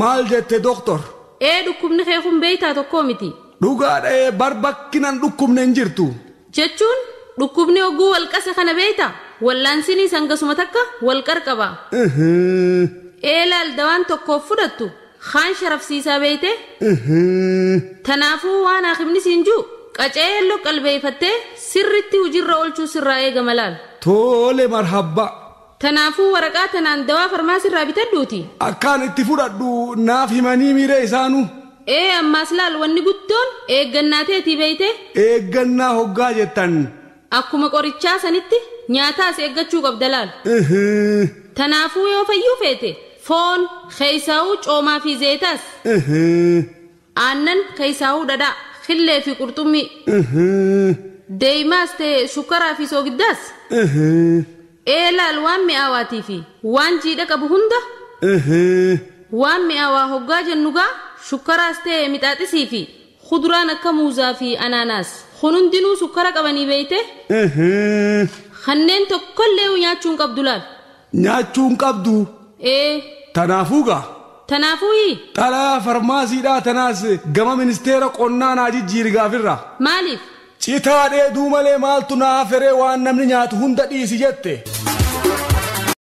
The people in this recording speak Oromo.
maal jette doktor? Dhukkubni keekun beeytaa tokkoo miti. Dhugaadha barbakkinan dhukkubne hin jirtu. Jechuun dhukkubni oguu walqasa kana beeytaa wallaansinii sangasuma takka walqar qaba. Laal dawaan tokkoof fudhattu kaan sharafsiisaa beeyte. Tanaafuu waan haakimni siin jiru qaceelloo qalbeeffattee sirritti hujirra oolchuu sirraa eegama laal. Tole marhabba. Tanaafuu waraqaa tanaan dawaa farmaasirraa bitadhuuti. Akkaan itti fudhadhu naaf himanii miiree isaanuu. Ammaas laal wanni guddoon eeggannaa teetii beeyte. Eeggannaa hoggaa jettan. Akkuma qorichaa sanitti nyaataas eeggachuu qabda laal. Tanaafuu yoo fayyuu feete foon keessaa'uu coomaa fi zeetaas. Aannan keessaa'uu dhadhaa fillee fi qurxummii. Deeyimaas ta'e shukkaraa fi soogiddaas. Laal waan mi'aawaatii fi waan jiidha qabu hunda. Waan mi'aawaa hoggaa jennugaa shukkaraas ta'e mixaaxisii fi kuduraan akka muuzaa fi anaanaas kun hundinuu sukkara qabanii beeyte. Kanneen tokkollee nyaachuun qabdu laal. Nyaachuun qabdu. Tanaafuu gaa. Tanaafuu xalaa farmaasiidhaa tanaas gama ministeera qonnaa naa jijjiiri gaafirra. Maaliif? Citaa dheeduu malee maaltu naa feree waan namni nyaatu hunda dhiisi jette.